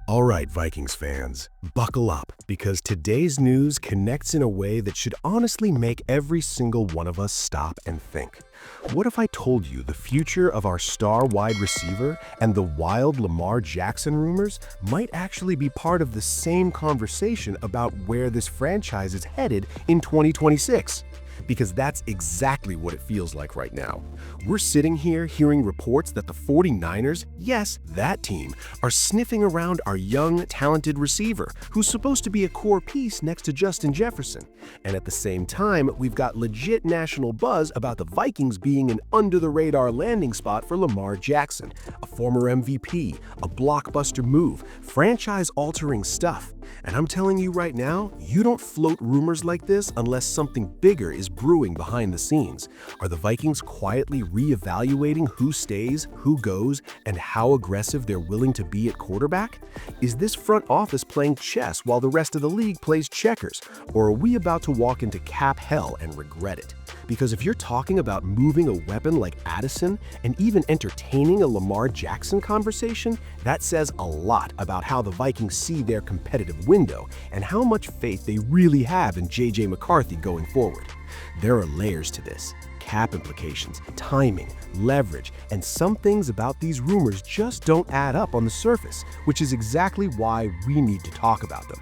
All right, Vikings fans, buckle up because today's news connects in a way that should honestly make every single one of us stop and think. What if I told you the future of our star wide receiver and the wild Lamar Jackson rumors might actually be part of the same conversation about where this franchise is headed in 2026? Because that's exactly what it feels like right now. We're sitting here hearing reports that the 49ers, yes, that team, are sniffing around our young, talented receiver, who's supposed to be a core piece next to Justin Jefferson. And at the same time, we've got legit national buzz about the Vikings being an under-the-radar landing spot for Lamar Jackson, a former MVP, a blockbuster move, franchise-altering stuff. And I'm telling you right now, you don't float rumors like this unless something bigger is brewing behind the scenes. Are the Vikings quietly reevaluating who stays, who goes, and how aggressive they're willing to be at quarterback? Is this front office playing chess while the rest of the league plays checkers? Or are we about to walk into cap hell and regret it? Because if you're talking about moving a weapon like Addison and even entertaining a Lamar Jackson conversation, that says a lot about how the Vikings see their competitive window and how much faith they really have in J.J. McCarthy going forward. There are layers to this: cap implications, timing, leverage, and some things about these rumors just don't add up on the surface, which is exactly why we need to talk about them.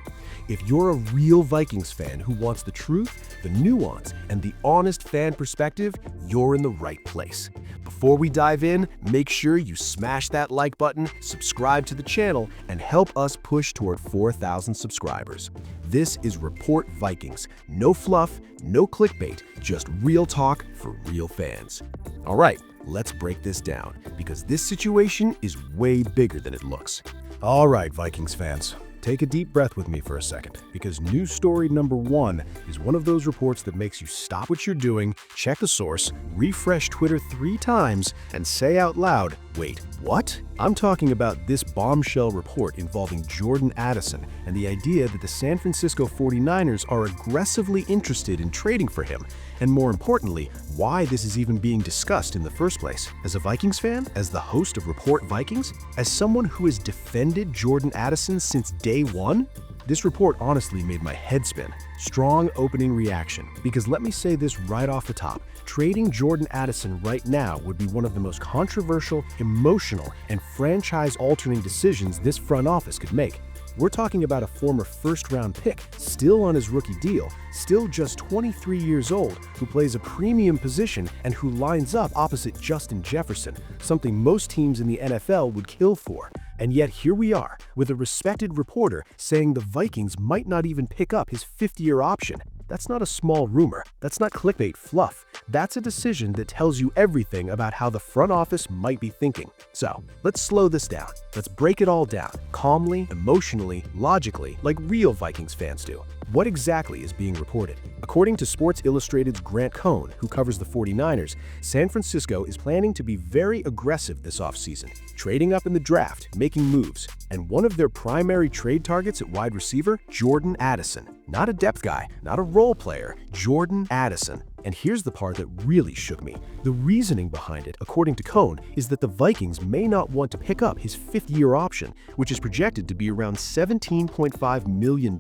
If you're a real Vikings fan who wants the truth, the nuance, and the honest fan perspective, you're in the right place. Before we dive in, make sure you smash that like button, subscribe to the channel, and help us push toward 4,000 subscribers. This is Report Vikings. No fluff, no clickbait, just real talk for real fans. All right, let's break this down, because this situation is way bigger than it looks. All right, Vikings fans. Take a deep breath with me for a second, because news story number one is one of those reports that makes you stop what you're doing, check the source, refresh Twitter 3 times, and say out loud, "Wait, what?" I'm talking about this bombshell report involving Jordan Addison and the idea that the San Francisco 49ers are aggressively interested in trading for him, and more importantly, why this is even being discussed in the first place. As a Vikings fan, as the host of Report Vikings, as someone who has defended Jordan Addison since day one, this report honestly made my head spin. Strong opening reaction, because let me say this right off the top, trading Jordan Addison right now would be one of the most controversial, emotional, and franchise-altering decisions this front office could make. We're talking about a former first-round pick, still on his rookie deal, still just 23 years old, who plays a premium position and who lines up opposite Justin Jefferson, something most teams in the NFL would kill for. And yet here we are, with a respected reporter saying the Vikings might not even pick up his 5th-year option. That's not a small rumor. That's not clickbait fluff. That's a decision that tells you everything about how the front office might be thinking. So, let's slow this down. Let's break it all down, calmly, emotionally, logically, like real Vikings fans do. What exactly is being reported? According to Sports Illustrated's Grant Cohn, who covers the 49ers, San Francisco is planning to be very aggressive this offseason, trading up in the draft, making moves. And one of their primary trade targets at wide receiver, Jordan Addison. Not a depth guy, not a role player, Jordan Addison. And here's the part that really shook me. The reasoning behind it, according to Cohn, is that the Vikings may not want to pick up his 5th-year option, which is projected to be around $17.5 million.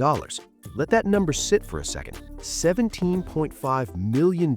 Let that number sit for a second. $17.5 million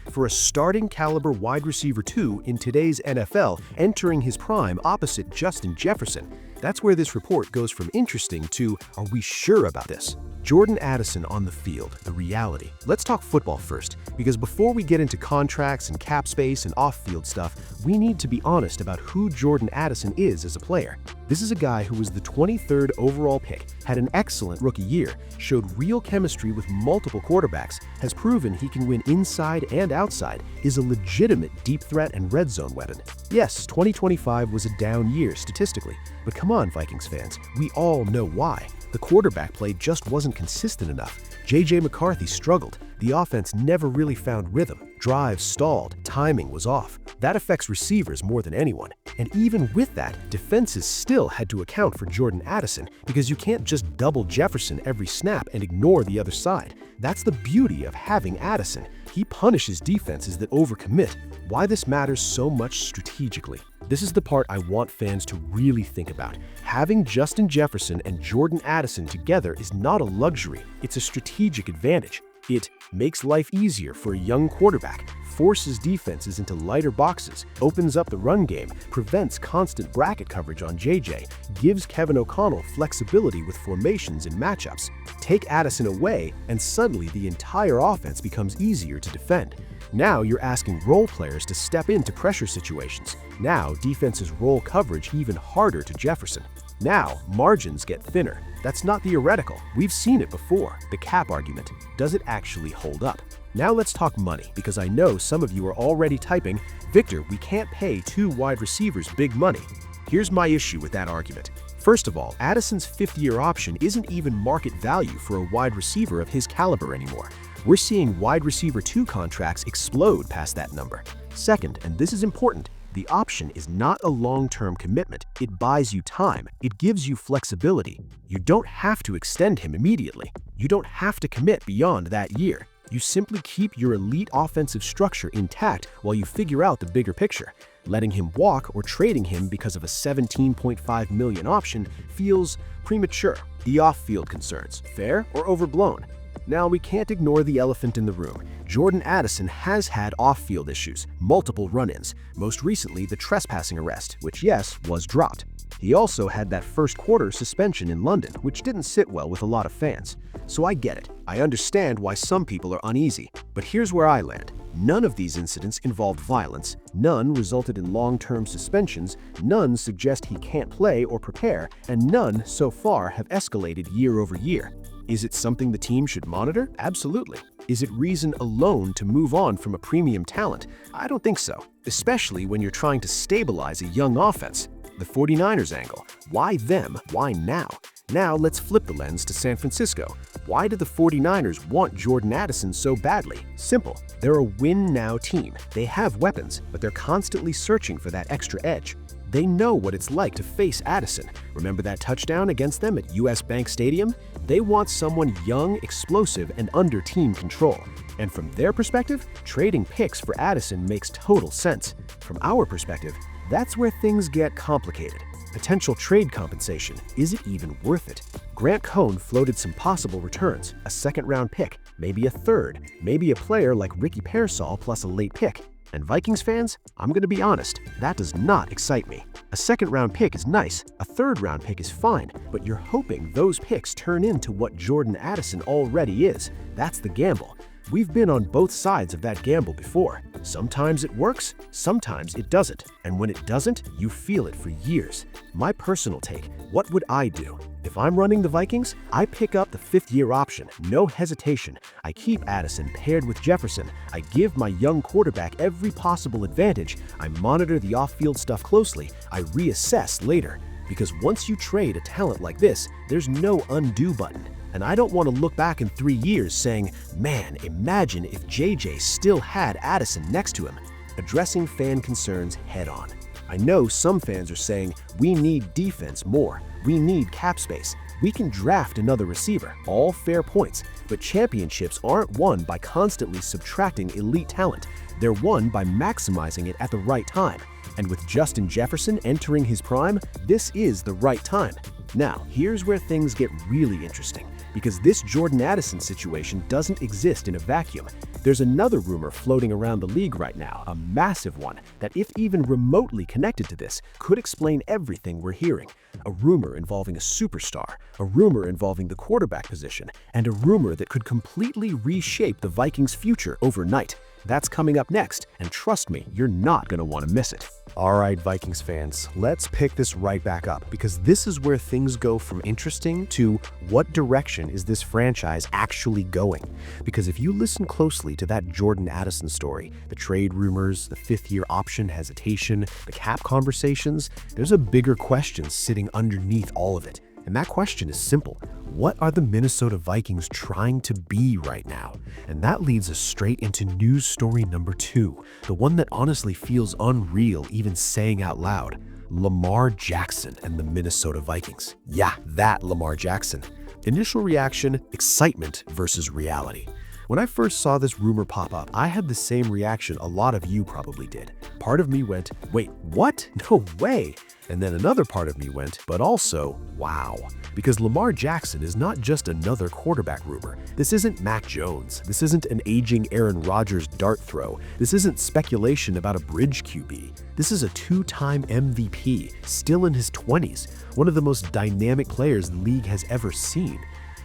for a starting caliber wide receiver 2 in today's NFL, entering his prime opposite Justin Jefferson. That's where this report goes from interesting to, are we sure about this? Jordan Addison on the field, the reality. Let's talk football first, because before we get into contracts and cap space and off-field stuff, we need to be honest about who Jordan Addison is as a player. This is a guy who was the 23rd overall pick, had an excellent rookie year, showed real chemistry with multiple quarterbacks, has proven he can win inside and outside, is a legitimate deep threat and red zone weapon. Yes, 2025 was a down year statistically, but come on, Vikings fans, we all know why. The quarterback play just wasn't consistent enough. J.J. McCarthy struggled. The offense never really found rhythm. Drives stalled. Timing was off. That affects receivers more than anyone. And even with that, defenses still had to account for Jordan Addison, because you can't just double Jefferson every snap and ignore the other side. That's the beauty of having Addison. He punishes defenses that overcommit. Why this matters so much strategically. This is the part I want fans to really think about. Having Justin Jefferson and Jordan Addison together is not a luxury, it's a strategic advantage. It makes life easier for a young quarterback, forces defenses into lighter boxes, opens up the run game, prevents constant bracket coverage on JJ, gives Kevin O'Connell flexibility with formations and matchups. Take Addison away, and suddenly the entire offense becomes easier to defend. Now you're asking role players to step into pressure situations. Now defenses roll coverage even harder to Jefferson. Now margins get thinner. That's not theoretical. We've seen it before. The cap argument. Does it actually hold up? Now let's talk money, because I know some of you are already typing, "Victor, we can't pay 2 wide receivers big money." Here's my issue with that argument. First of all, Addison's 5th-year option isn't even market value for a wide receiver of his caliber anymore. We're seeing wide receiver 2 contracts explode past that number. Second, and this is important, the option is not a long-term commitment. It buys you time. It gives you flexibility. You don't have to extend him immediately. You don't have to commit beyond that year. You simply keep your elite offensive structure intact while you figure out the bigger picture. Letting him walk or trading him because of a $17.5 million option feels premature. The off-field concerns, fair or overblown? Now, we can't ignore the elephant in the room. Jordan Addison has had off-field issues, multiple run-ins, most recently the trespassing arrest, which, yes, was dropped. He also had that first-quarter suspension in London, which didn't sit well with a lot of fans. So I get it. I understand why some people are uneasy. But here's where I land. None of these incidents involved violence, none resulted in long-term suspensions, none suggest he can't play or prepare, and none so far have escalated year over year. Is it something the team should monitor? Absolutely. Is it reason alone to move on from a premium talent? I don't think so, especially when you're trying to stabilize a young offense. The 49ers angle. Why them? Why now? Now let's flip the lens to San Francisco. Why do the 49ers want Jordan Addison so badly? Simple. They're a win-now team. They have weapons, but they're constantly searching for that extra edge. They know what it's like to face Addison. Remember that touchdown against them at US Bank Stadium? They want someone young, explosive, and under team control. And from their perspective, trading picks for Addison makes total sense. From our perspective, that's where things get complicated. Potential trade compensation. Is it even worth it? Grant Cohn floated some possible returns, a second-round pick, maybe a third, maybe a player like Ricky Pearsall plus a late pick. And Vikings fans, I'm going to be honest, that does not excite me. A second-round pick is nice, a third-round pick is fine, but you're hoping those picks turn into what Jordan Addison already is. That's the gamble. We've been on both sides of that gamble before. Sometimes it works, sometimes it doesn't. And when it doesn't, you feel it for years. My personal take, what would I do? If I'm running the Vikings, I pick up the 5th-year option, no hesitation. I keep Addison paired with Jefferson. I give my young quarterback every possible advantage. I monitor the off-field stuff closely. I reassess later. Because once you trade a talent like this, there's no undo button. And I don't want to look back in 3 years saying, man, imagine if JJ still had Addison next to him. Addressing fan concerns head-on. I know some fans are saying, we need defense more. We need cap space. We can draft another receiver. All fair points. But championships aren't won by constantly subtracting elite talent. They're won by maximizing it at the right time. And with Justin Jefferson entering his prime, this is the right time. Now, here's where things get really interesting, because this Jordan Addison situation doesn't exist in a vacuum. There's another rumor floating around the league right now, a massive one, that if even remotely connected to this, could explain everything we're hearing. A rumor involving a superstar, a rumor involving the quarterback position, and a rumor that could completely reshape the Vikings' future overnight. That's coming up next, and trust me, you're not going to want to miss it. All right, Vikings fans, let's pick this right back up, because this is where things go from interesting to what direction is this franchise actually going? Because if you listen closely to that Jordan Addison story, the trade rumors, the 5th-year option hesitation, the cap conversations, there's a bigger question sitting underneath all of it. And that question is simple. What are the Minnesota Vikings trying to be right now? And that leads us straight into news story number 2, the one that honestly feels unreal even saying out loud. Lamar Jackson and the Minnesota Vikings. Yeah, that Lamar Jackson. Initial reaction, excitement versus reality. When I first saw this rumor pop up, I had the same reaction a lot of you probably did. Part of me went, wait, what? No way. And then another part of me went, but also, wow. Because Lamar Jackson is not just another quarterback rumor. This isn't Mac Jones. This isn't an aging Aaron Rodgers dart throw. This isn't speculation about a bridge QB. This is a two-time MVP, still in his 20s, one of the most dynamic players the league has ever seen.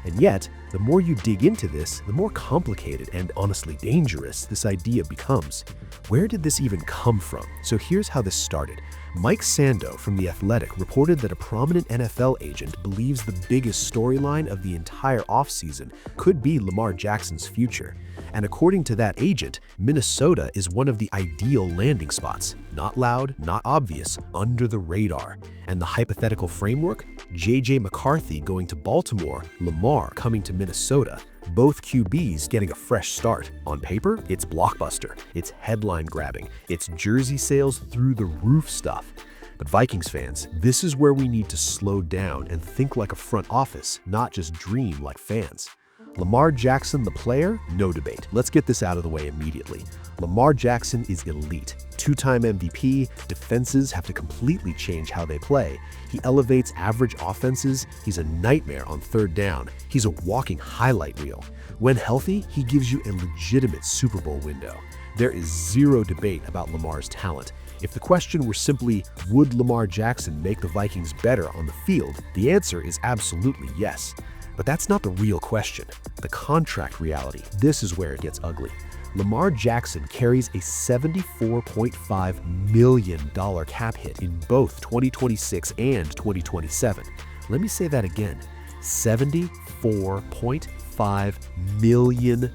And yet, the more you dig into this, the more complicated and honestly dangerous this idea becomes. Where did this even come from? So here's how this started. Mike Sando from The Athletic reported that a prominent NFL agent believes the biggest storyline of the entire offseason could be Lamar Jackson's future. And according to that agent, Minnesota is one of the ideal landing spots. Not loud, not obvious, under the radar. And the hypothetical framework? J.J. McCarthy going to Baltimore, Lamar coming to Minnesota. Both QBs getting a fresh start. On paper, it's blockbuster. It's headline grabbing. It's jersey sales through the roof stuff. But Vikings fans, this is where we need to slow down and think like a front office, not just dream like fans. Lamar Jackson, the player? No debate. Let's get this out of the way immediately. Lamar Jackson is elite. Two-time MVP, defenses have to completely change how they play. He elevates average offenses. He's a nightmare on third down. He's a walking highlight reel. When healthy, he gives you a legitimate Super Bowl window. There is zero debate about Lamar's talent. If the question were simply, would Lamar Jackson make the Vikings better on the field, the answer is absolutely yes. But that's not the real question. The contract reality, this is where it gets ugly. Lamar Jackson carries a $74.5 million cap hit in both 2026 and 2027. Let me say that again, $74.5 million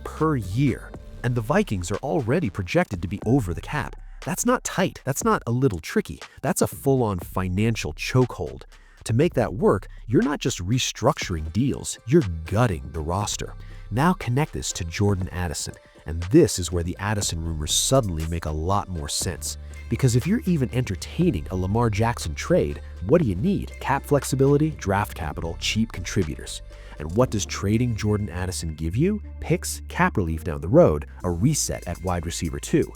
per year. And the Vikings are already projected to be over the cap. That's not tight, that's not a little tricky, that's a full-on financial chokehold. To make that work, you're not just restructuring deals, you're gutting the roster. Now connect this to Jordan Addison, and this is where the Addison rumors suddenly make a lot more sense. Because if you're even entertaining a Lamar Jackson trade, what do you need? Cap flexibility, draft capital, cheap contributors. And what does trading Jordan Addison give you? Picks, cap relief down the road, a reset at wide receiver 2.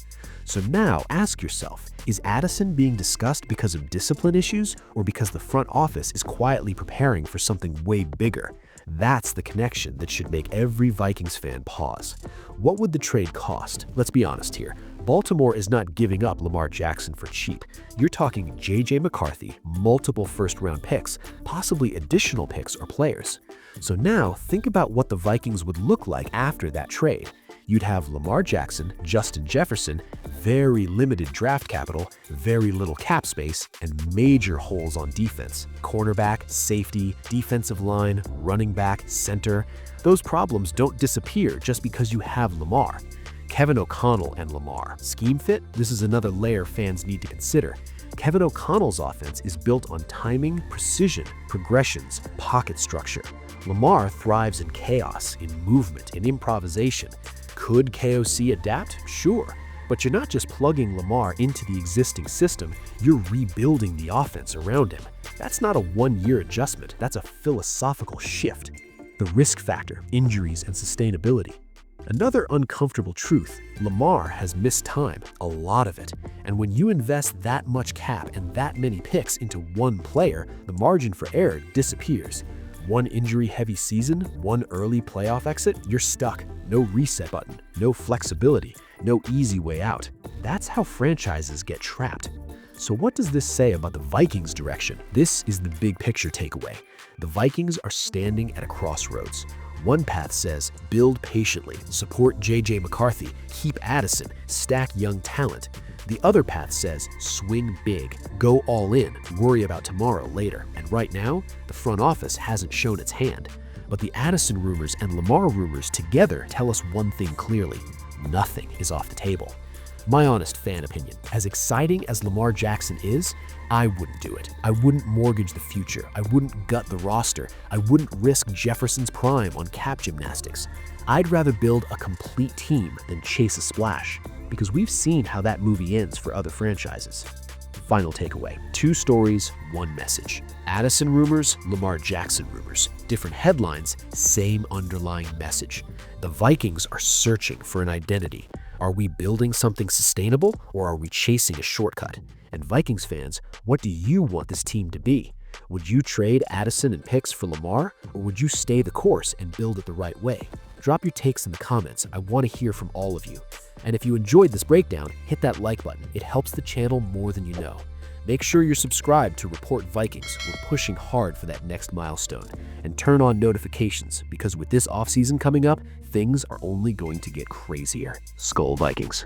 So now ask yourself, is Addison being discussed because of discipline issues or because the front office is quietly preparing for something way bigger? That's the connection that should make every Vikings fan pause. What would the trade cost? Let's be honest here. Baltimore is not giving up Lamar Jackson for cheap. You're talking J.J. McCarthy, multiple first-round picks, possibly additional picks or players. So now think about what the Vikings would look like after that trade. You'd have Lamar Jackson, Justin Jefferson, very limited draft capital, very little cap space, and major holes on defense. Cornerback, safety, defensive line, running back, center. Those problems don't disappear just because you have Lamar. Kevin O'Connell and Lamar. Scheme fit? This is another layer fans need to consider. Kevin O'Connell's offense is built on timing, precision, progressions, pocket structure. Lamar thrives in chaos, in movement, in improvisation. Could KOC adapt? Sure. But you're not just plugging Lamar into the existing system, you're rebuilding the offense around him. That's not a one-year adjustment, that's a philosophical shift. The risk factor, injuries, and sustainability. Another uncomfortable truth, Lamar has missed time, a lot of it. And when you invest that much cap and that many picks into one player, the margin for error disappears. One injury-heavy season, one early playoff exit, you're stuck. No reset button, no flexibility, no easy way out. That's how franchises get trapped. So what does this say about the Vikings' direction? This is the big picture takeaway. The Vikings are standing at a crossroads. One path says, build patiently, support J.J. McCarthy, keep Addison, stack young talent. The other path says, swing big, go all in, worry about tomorrow later. And right now, the front office hasn't shown its hand. But the Addison rumors and Lamar rumors together tell us one thing clearly: nothing is off the table. My honest fan opinion, as exciting as Lamar Jackson is, I wouldn't do it. I wouldn't mortgage the future. I wouldn't gut the roster. I wouldn't risk Jefferson's prime on cap gymnastics. I'd rather build a complete team than chase a splash, because we've seen how that movie ends for other franchises. Final takeaway. 2 stories, 1 message. Addison rumors, Lamar Jackson rumors. Different headlines, same underlying message. The Vikings are searching for an identity. Are we building something sustainable, or are we chasing a shortcut? And Vikings fans, what do you want this team to be? Would you trade Addison and picks for Lamar, or would you stay the course and build it the right way? Drop your takes in the comments. I want to hear from all of you. And if you enjoyed this breakdown, hit that like button. It helps the channel more than you know. Make sure you're subscribed to Report Vikings. We're pushing hard for that next milestone. And turn on notifications, because with this offseason coming up, things are only going to get crazier. Skull Vikings.